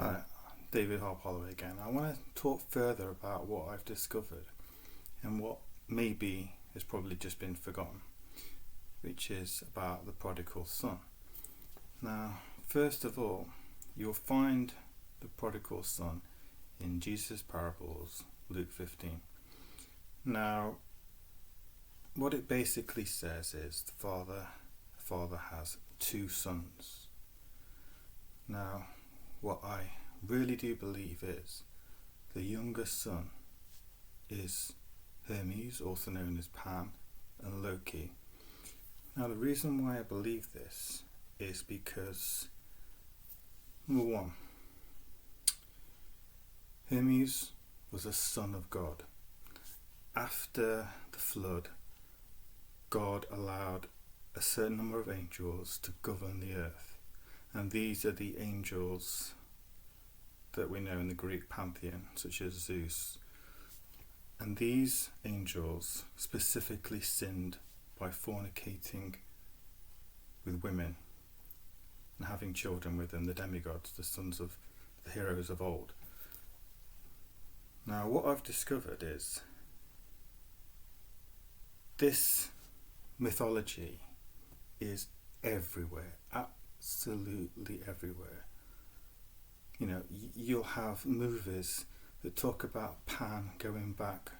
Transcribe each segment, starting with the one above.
Hi, David Holloway again. I want to talk further about what I've discovered and what maybe has probably just been forgotten, which is about the prodigal son. Now, first of all, you'll find the prodigal son in Jesus' parables, Luke 15. Now, what it basically says is the father has two sons. Now, what I really do believe is the youngest son is Hermes, also known as Pan, and Loki. Now, the reason why I believe this is because, number one, Hermes was a son of God. After the flood, God allowed a certain number of angels to govern the earth. And these are the angels that we know in the Greek pantheon, such as Zeus. And these angels specifically sinned by fornicating with women and having children with them, the demigods, the sons of the heroes of old. Now, what I've discovered is this mythology is everywhere, absolutely everywhere. You know, you'll have movies that talk about Pan going back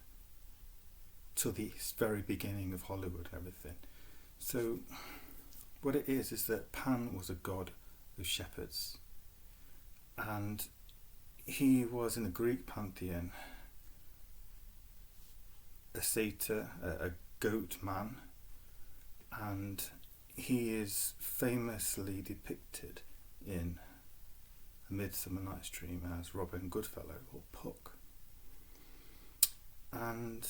to the very beginning of Hollywood and everything. So what it is that Pan was a god of shepherds, and he was in the Greek pantheon a satyr, a goat man, and he is famously depicted in A Midsummer Night's Dream as Robin Goodfellow, or Puck. And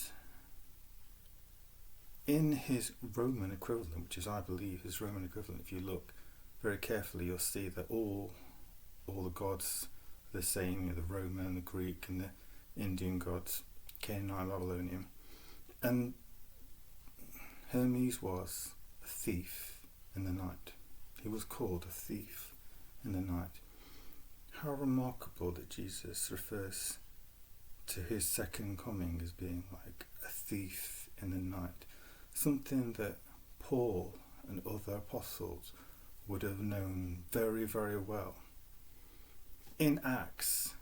in his Roman equivalent, which is, I believe, his Roman equivalent, if you look very carefully, you'll see that all the gods are the same, you know, the Roman, the Greek, and the Indian gods, Canaanite, Babylonian. And Hermes was a thief in the night. He was called a thief in the night. How remarkable that Jesus refers to his second coming as being like a thief in the night. Something that Paul and other apostles would have known very, very well. In Acts,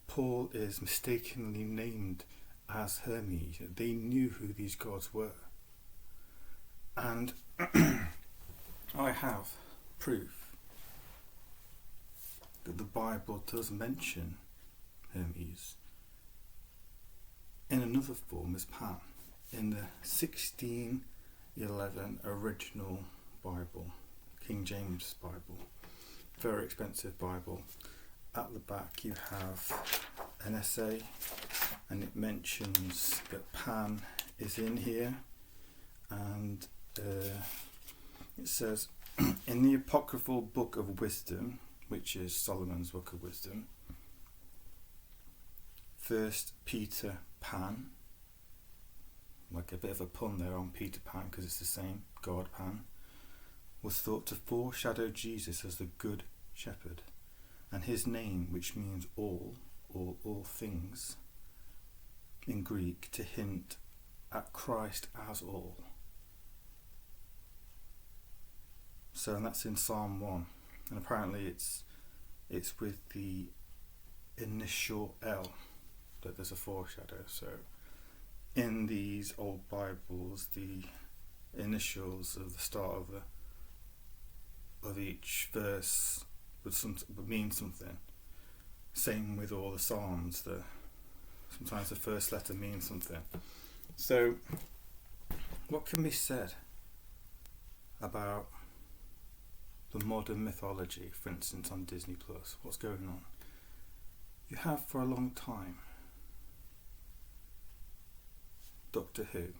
Paul is mistakenly named as Hermes. They knew who these gods were. And I have proof that the Bible does mention Hermes in another form as Pan in the 1611 original Bible, King James Bible, very expensive Bible. At the back you have an essay, and it mentions that Pan is in here, and it says, in the apocryphal Book of Wisdom, which is Solomon's Book of Wisdom, 1 Peter Pan, like a bit of a pun there on Peter Pan because it's the same God Pan, was thought to foreshadow Jesus as the Good Shepherd, and his name, which means all or all things in Greek, to hint at Christ as all. So, and that's in Psalm 1, and apparently it's with the initial L that there's a foreshadow. So in these old Bibles, the initials of the start of each verse would mean something. Same with all the Psalms, sometimes the first letter means something. So what can be said about the modern mythology, for instance, on Disney Plus? What's going on? You have for a long time Doctor Who,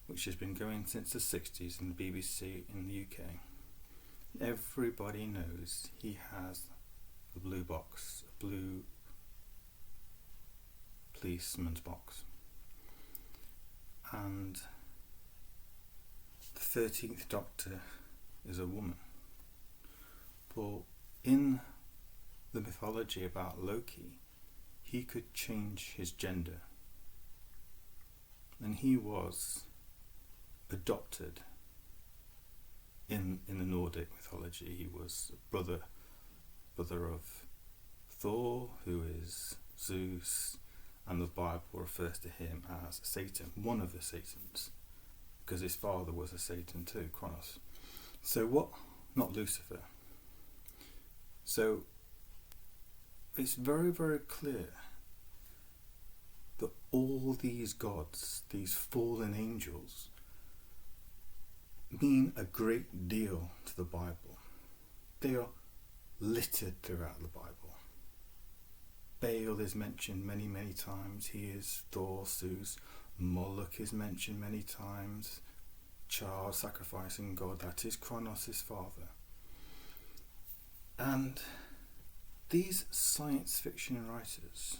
which has been going since the 60s in the BBC in the UK. Everybody knows he has a blue box, a blue policeman's box. And the 13th Doctor is a woman. But in the mythology about Loki, he could change his gender. And he was adopted in the Nordic mythology. He was a brother of Thor, who is Zeus, and the Bible refers to him as Satan, one of the Satans, because his father was a Satan too, Kronos. So what? Not Lucifer. So it's very, very clear that all these gods, these fallen angels, mean a great deal to the Bible. They are littered throughout the Bible. Baal is mentioned many, many times. He is Thor, Zeus. Moloch is mentioned many times. Child sacrificing God, that is Kronos' father. And these science fiction writers,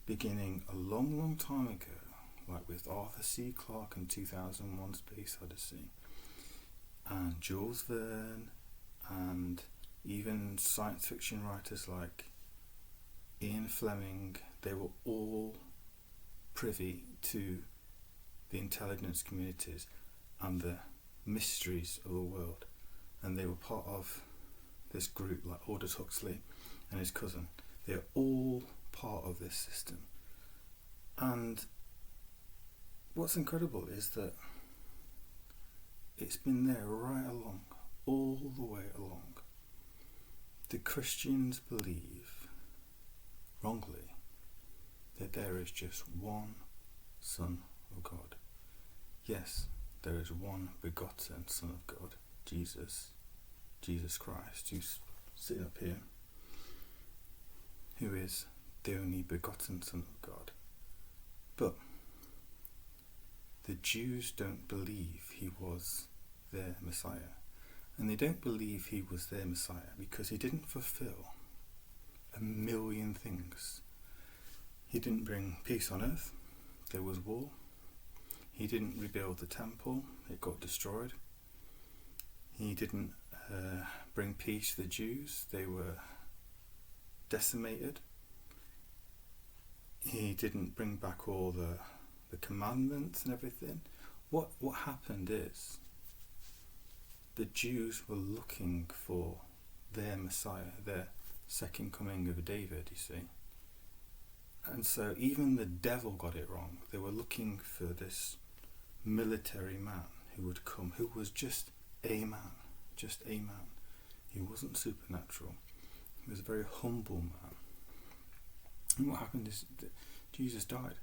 beginning a long, long time ago, like with Arthur C. Clarke in 2001 Space Odyssey, and Jules Verne, and even science fiction writers like Ian Fleming, they were all privy to the intelligence communities and the mysteries of the world, and they were part of this group like Aldous Huxley and his cousin. They are all part of this system. And what's incredible is that it's been there right along, all the way along. The Christians believe, wrongly, that there is just one Son of God. Yes, there is one begotten Son of God, Jesus Christ, who's sitting up here, who is the only begotten Son of God. But the Jews don't believe he was their Messiah. And they don't believe he was their Messiah because he didn't fulfill a million things. He didn't bring peace on earth. There was war. He didn't rebuild the temple. It got destroyed. He didn't bring peace to the Jews. They were decimated. He didn't bring back all the commandments and everything. What happened is the Jews were looking for their Messiah, their second coming of David, you see. And so even the devil got it wrong. They were looking for this military man who would come, who was just a man. He wasn't supernatural. He was a very humble man. And what happened is that Jesus died.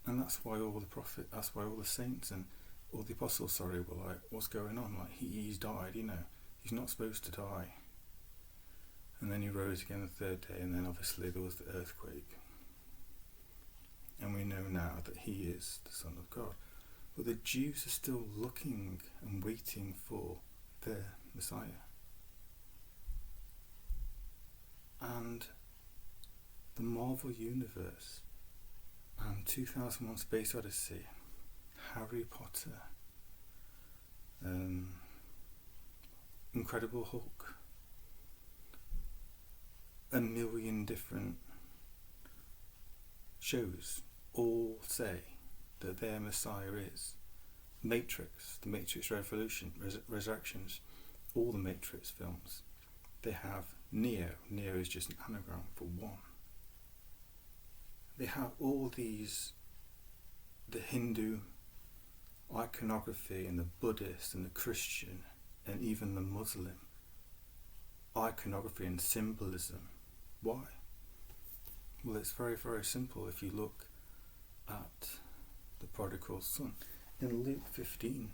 And that's why all the saints and all the apostles, were like, what's going on? Like, he's died, he's not supposed to die. And then he rose again the third day, and then obviously there was the earthquake. And we know now that he is the Son of God. But the Jews are still looking and waiting for their Messiah. And the Marvel Universe and 2001 Space Odyssey, Harry Potter, Incredible Hulk, a million different shows all say that their Messiah is Matrix, the Matrix Resurrections, all the Matrix films. They have Neo. Neo is just an anagram for one. They have all these, the Hindu iconography and the Buddhist and the Christian and even the Muslim iconography and symbolism. Why? Well, it's very, very simple. If you look at the Prodigal Son, in Luke 15,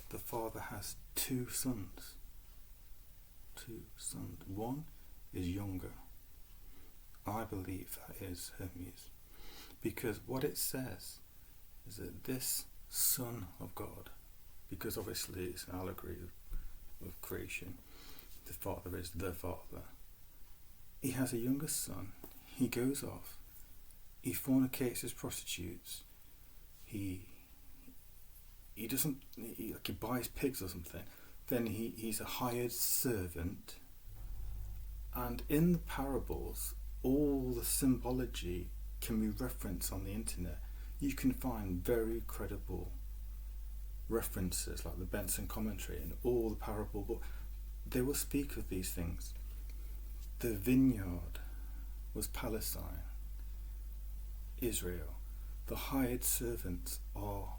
the father has two sons. One is younger. I believe that is Hermes, because what it says is that this Son of God, because obviously it's an allegory of creation, the father is the father. He has a younger son. He goes off. He fornicates his prostitutes. He buys pigs or something. Then he's a hired servant And in the parables, all the symbology can be referenced on the internet. You can find very credible references like the Benson commentary and all the parable books. They will speak of these things. The vineyard was Palestine, Israel. The hired servants are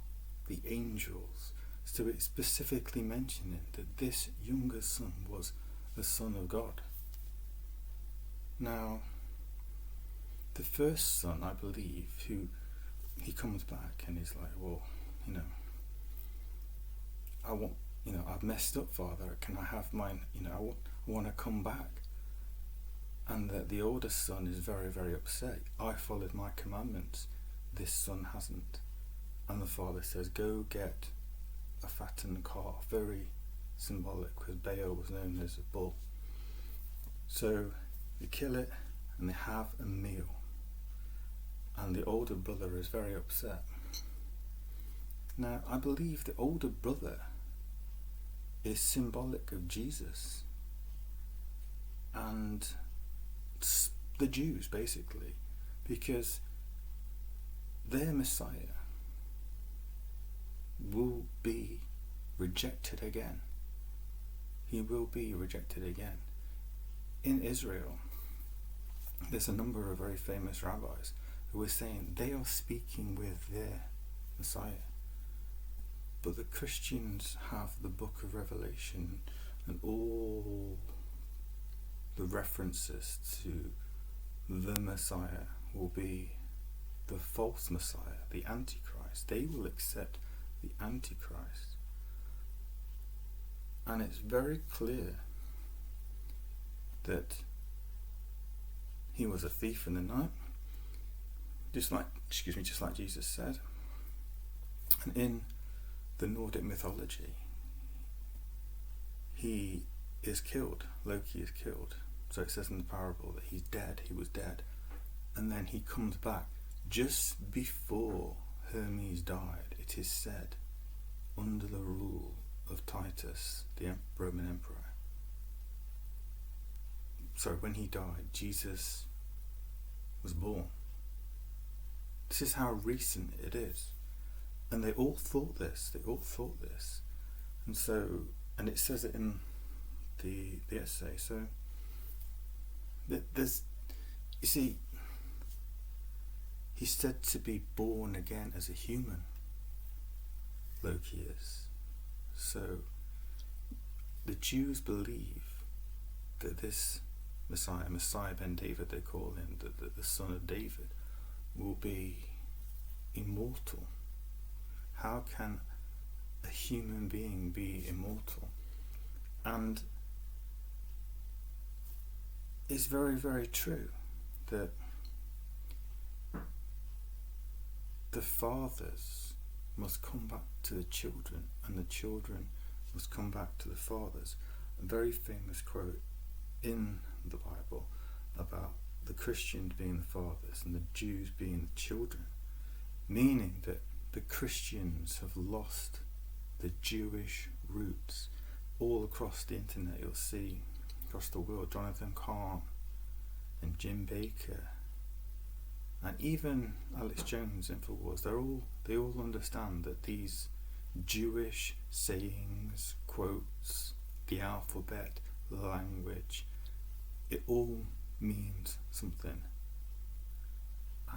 the angels. So it's specifically mentioning that this younger son was the Son of God. Now, the first son, I believe, who he comes back and he's like, well, I've messed up, Father. Can I have mine? I want to come back. And that the oldest son is very, very upset. I followed my commandments. This son hasn't. And the father says, go get a fattened calf. Very symbolic, because Baal was known as a bull. So they kill it and they have a meal. And the older brother is very upset. Now, I believe the older brother is symbolic of Jesus and the Jews, basically, because their Messiah will be rejected again. He will be rejected again. In Israel, there's a number of very famous rabbis who are saying they are speaking with their Messiah. But the Christians have the book of Revelation and all the references to the Messiah will be the false Messiah, the Antichrist. They will accept the Antichrist. And it's very clear that he was a thief in the night, just like Jesus said. And in the Nordic mythology, he is killed. Loki is killed. So it says in the parable that he's dead. He was dead. And then he comes back just before Hermes died. It is said, under the rule of Titus, the Roman emperor. So when he died, Jesus was born. This is how recent it is. And they all thought this. And it says it in the essay. So there's, you see, he's said to be born again as a human. Loki is. So the Jews believe that this Messiah ben David, they call him, the son of David, will be immortal. How can a human being be immortal? And it's very, very true that the fathers must come back to the children and the children must come back to the fathers. A very famous quote in the Bible about the Christians being the fathers and the Jews being the children, meaning that the Christians have lost the Jewish roots. All across the internet you'll see, across the world, Jonathan Cahn and Jim Baker and even Alex Jones, Infowars, they all understand that these Jewish sayings, quotes, the alphabet, the language, it all means something.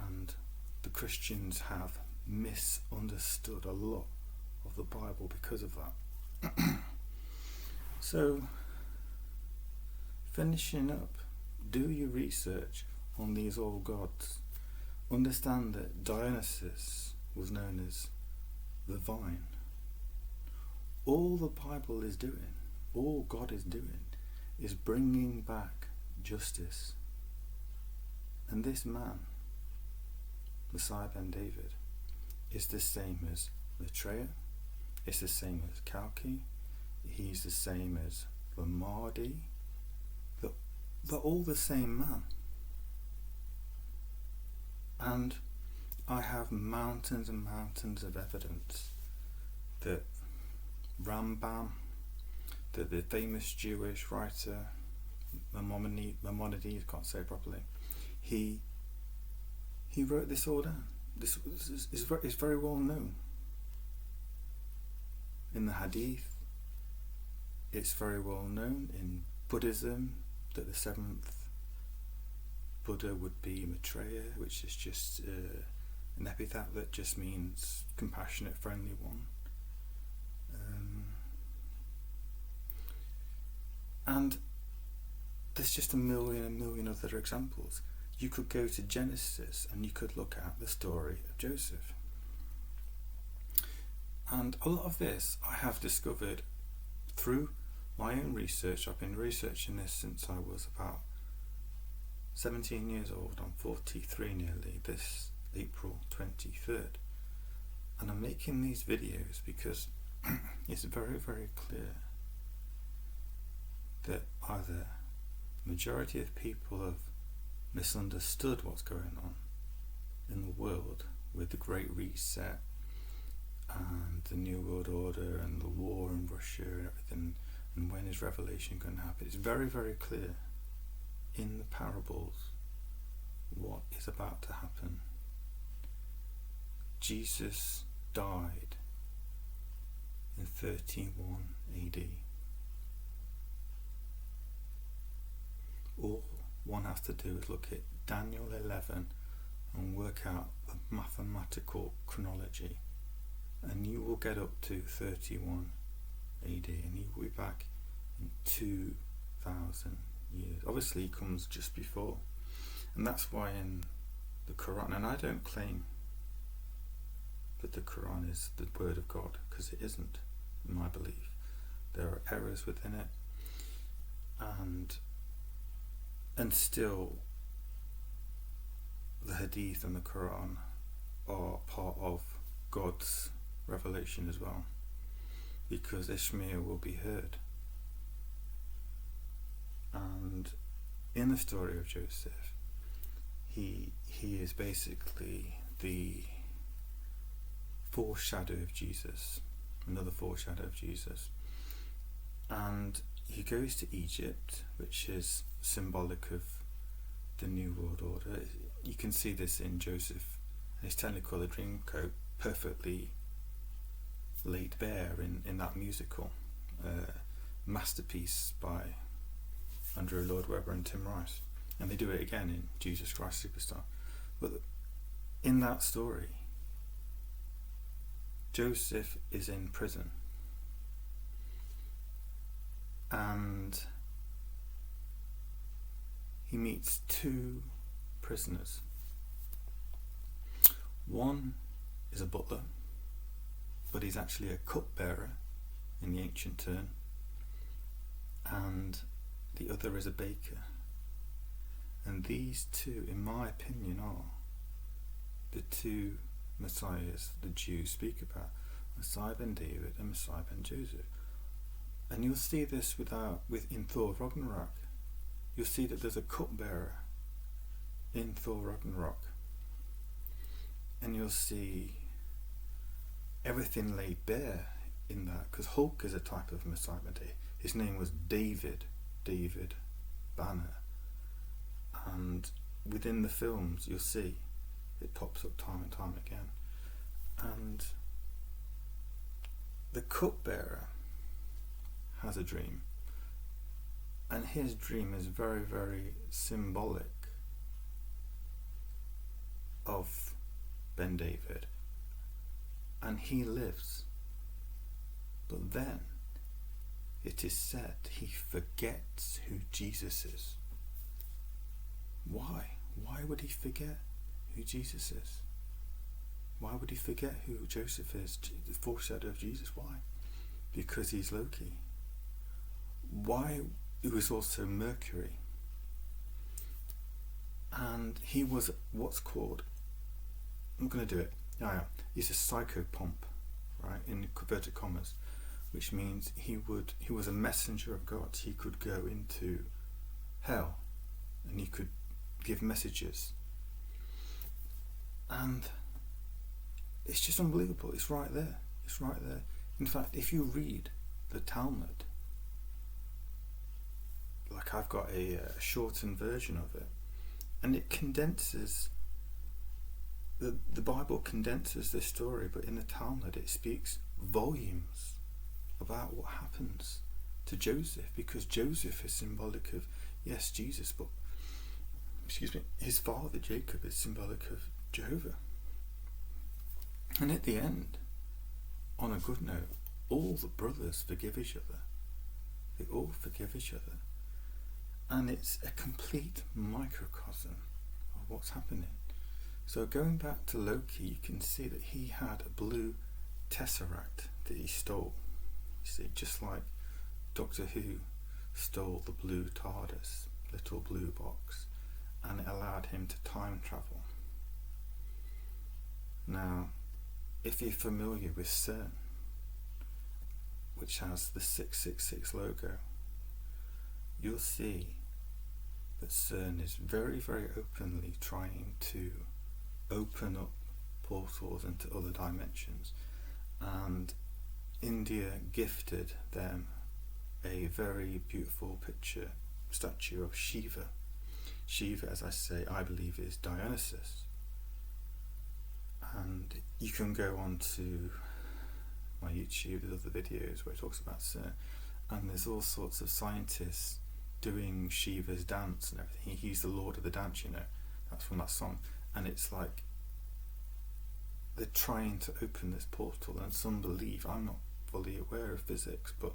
And the Christians have misunderstood a lot of the Bible because of that. So, finishing up, do your research on these old gods. Understand that Dionysus was known as the vine. All the Bible is doing, all God is doing, is bringing back justice. And this man, Messiah ben David, is the same as Maitreya, it's the same as Kalki, he's the same as Lamadi. They're all the same man. And I have mountains and mountains of evidence that Rambam, that the famous Jewish writer, Maimonides, can't say it properly. He wrote this all down. This is very well known in the Hadith. It's very well known in Buddhism that the seventh Buddha would be Maitreya, which is just an epithet that just means compassionate, friendly one. And there's just a million other examples. You could go to Genesis and you could look at the story of Joseph. And a lot of this I have discovered through my own research. I've been researching this since I was about 17 years old. I'm 43 nearly, this April 23rd. And I'm making these videos because it's very, very clear that either majority of people have misunderstood what's going on in the world with the Great Reset and the New World Order and the war in Russia and everything, and when is Revelation going to happen. It's very, very clear in the parables what is about to happen. Jesus died in 31 AD. All one has to do is look at Daniel 11 and work out the mathematical chronology, and you will get up to 31 AD, and he will be back in 2,000 years. Obviously he comes just before, and that's why in the Quran, and I don't claim that the Quran is the word of God, because it isn't, in my belief. There are errors within it, and still the Hadith and the Quran are part of God's revelation as well, because Ishmael will be heard. And in the story of Joseph, he is basically the foreshadow of Jesus, another foreshadow of Jesus. And he goes to Egypt, which is symbolic of the New World Order. You can see this in Joseph and his Technicolor Dreamcoat, perfectly laid bare in that musical masterpiece by Andrew Lloyd Webber and Tim Rice. And they do it again in Jesus Christ Superstar. But in that story, Joseph is in prison, and he meets two prisoners. One is a butler, but he's actually a cupbearer in the ancient term, and the other is a baker. And these two, in my opinion, are the two Messiahs the Jews speak about, Messiah ben David and Messiah ben Joseph. And you'll see this in Thor Ragnarok. You'll see that there's a cupbearer in Thor Ragnarok, and you'll see everything laid bare in that, because Hulk is a type of Messiah. His name was David Banner, and within the films you'll see it pops up time and time again. And the cupbearer has a dream, and his dream is very, very symbolic of Ben David, and he lives, but then it is said he forgets who Jesus is. Why would he forget who Jesus is? Why would he forget who Joseph is, the foreshadow of Jesus? Why? Because he's Loki. Why? He was also Mercury, and he was what's called, I'm going to do it, he's a psychopomp, right, in converted commas, which means he was a messenger of God. He could go into hell and he could give messages, and it's just unbelievable. It's right there. In fact, if you read the Talmud, like I've got a shortened version of it, and it condenses. The Bible condenses this story, but in the Talmud it speaks volumes about what happens to Joseph, because Joseph is symbolic of, yes, Jesus, but his father Jacob is symbolic of Jehovah. And at the end, on a good note, all the brothers forgive each other. They all forgive each other. And it's a complete microcosm of what's happening. So going back to Loki, you can see that he had a blue tesseract that he stole. You see, just like Doctor Who stole the blue TARDIS, little blue box, and it allowed him to time travel. Now, if you're familiar with CERN, which has the 666 logo, you'll see that CERN is very, very openly trying to open up portals into other dimensions, and India gifted them a very beautiful statue of Shiva. Shiva, as I say, I believe is Dionysus. And you can go on to my YouTube, there's other videos where it talks about CERN, and there's all sorts of scientists doing Shiva's dance and everything. He's the Lord of the Dance, that's from that song. And it's like they're trying to open this portal, and some believe, I'm not fully aware of physics, but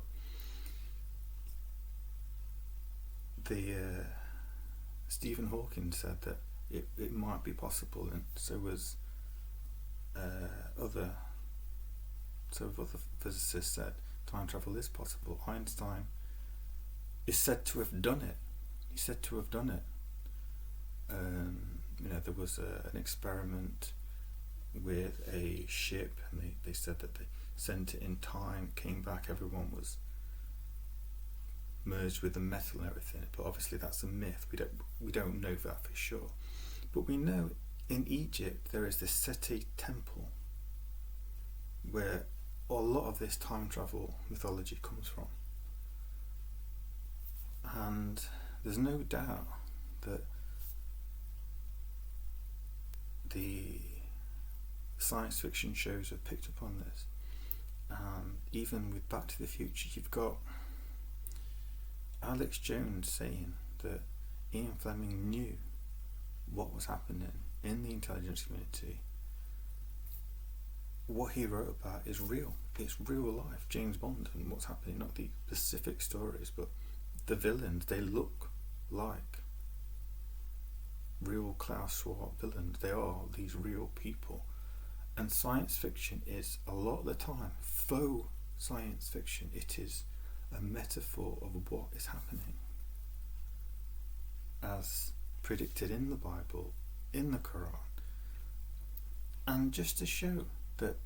Stephen Hawking said that it might be possible, and so was other physicists said time travel is possible. Einstein is said to have done it. He's said to have done it. There was an experiment with a ship, and they said that they sent it in time, came back, everyone was merged with the metal and everything, but obviously that's a myth. We don't know that for sure, but we know in Egypt there is this Seti temple where a lot of this time travel mythology comes from, and there's no doubt that the science fiction shows have picked up on this. And even with Back to the Future, you've got Alex Jones saying that Ian Fleming knew what was happening in the intelligence community. What he wrote about is real. It's real life. James Bond and what's happening, not the specific stories, but the villains, they look like real Klaus Schwab villains. They are these real people. And science fiction is, a lot of the time, faux science fiction. It is a metaphor of what is happening, as predicted in the Bible, in the Quran. And just to show that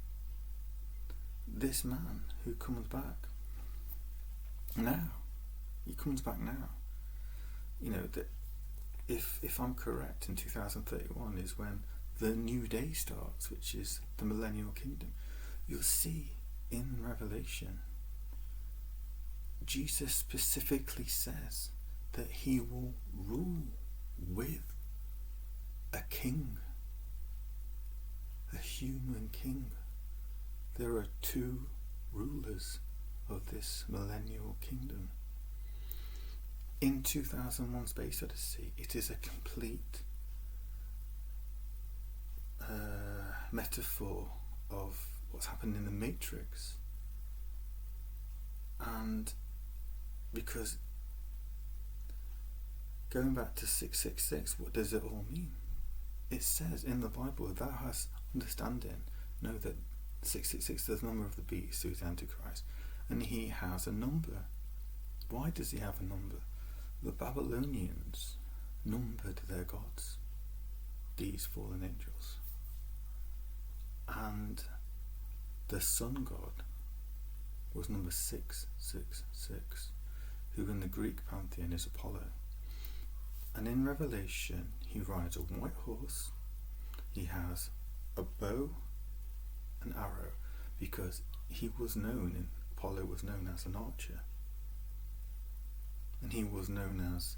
this man who comes back now, he comes back now, that if I'm correct, in 2031 is when the new day starts, which is the Millennial Kingdom. You'll see in Revelation, Jesus specifically says that he will rule with a king, a human king. There are two rulers of this Millennial Kingdom. In 2001 Space Odyssey, it is a complete metaphor of what's happened in the Matrix. And because going back to 666, what does it all mean? It says in the Bible, thou hast understanding, know that 666 is the number of the beast, who is the Antichrist, and he has a number. Why does he have a number? The Babylonians numbered their gods, these fallen angels, and the sun god was number 666, who in the Greek pantheon is Apollo. And in Revelation, he rides a white horse, he has a bow, an arrow, because Apollo was known as an archer. and he was known as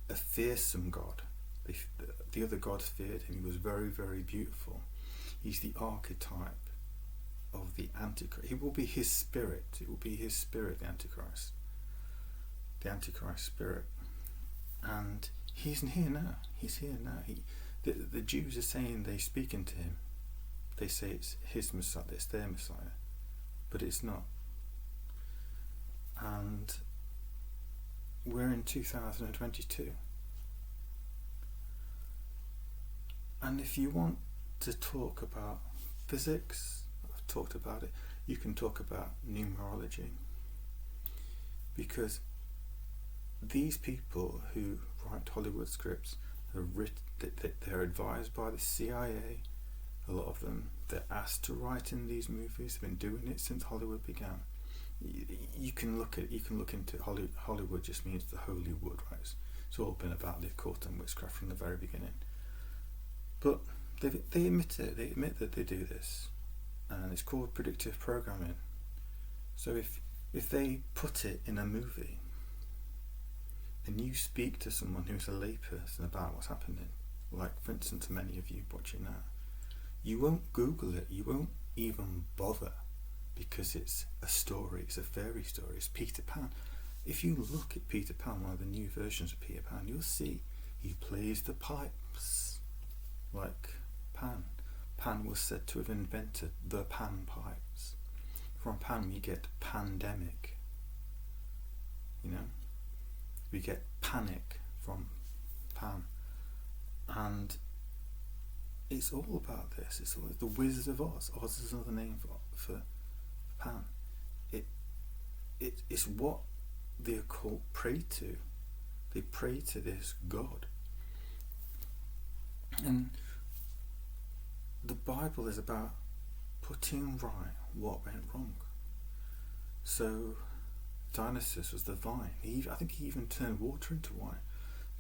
a fearsome god. The other gods feared him. He was very, very beautiful. He's the archetype of the Antichrist. He will be his spirit. It will be his spirit, the Antichrist. The Antichrist spirit. And he's here now. He's here now. The Jews are saying they're speaking to him. They say it's his Messiah, it's their Messiah. But it's not. And we're in 2022. And if you want to talk about physics, I've talked about it, you can talk about numerology. Because these people who write Hollywood scripts, they're advised by the CIA, a lot of them, they're asked to write in these movies, they've been doing it since Hollywood began. You can look into Hollywood just means the holy wood, right? It's all been about the occult and witchcraft from the very beginning. But they admit it. They admit that they do this, and it's called predictive programming. So if they put it in a movie, and you speak to someone who's a layperson about what's happening, like for instance many of you watching now, you won't Google it. You won't even bother, because it's a story. It's a fairy story. It's Peter Pan. If you look at Peter Pan, one of the new versions of Peter Pan, you'll see he plays the pipes. Like Pan. Pan was said to have invented the Pan pipes. From Pan we get pandemic. You know? We get panic from Pan. And it's all about this. It's all the Wizard of Oz. Oz is another name for Pan. It's what the occult pray to. They pray to this God. And the Bible is about putting right what went wrong. So Dionysus was the vine. I think he even turned water into wine.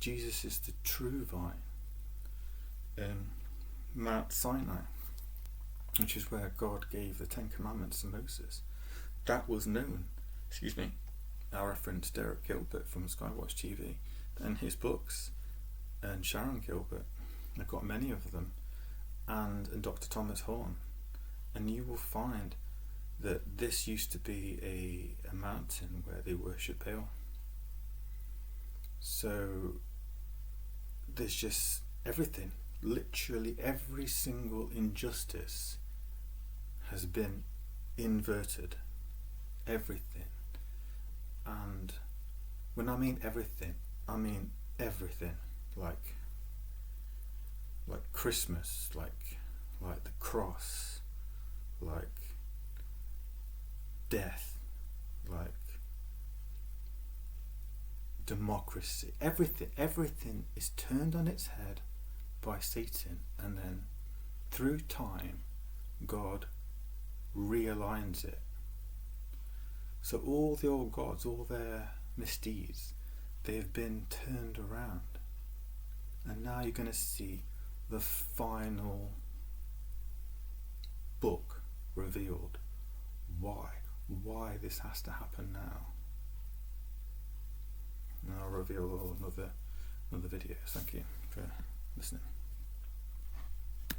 Jesus is the true vine. Mount Sinai, which is where God gave the Ten Commandments to Moses, that was known. I referenced Derek Gilbert from Skywatch TV and his books, and Sharon Gilbert. I've got many of them, and Dr. Thomas Horn, and you will find that this used to be a mountain where they worship Baal. So there's just everything, literally every single injustice has been inverted. Everything. And when I mean everything, I mean everything. Like Christmas, like the cross, like death, like democracy. Everything is turned on its head by Satan, and then through time God realigns it. So all the old gods, all their misdeeds, they have been turned around, and now you're going to see the final book revealed. Why this has to happen now. And I'll reveal all another videos. Thank you for listening.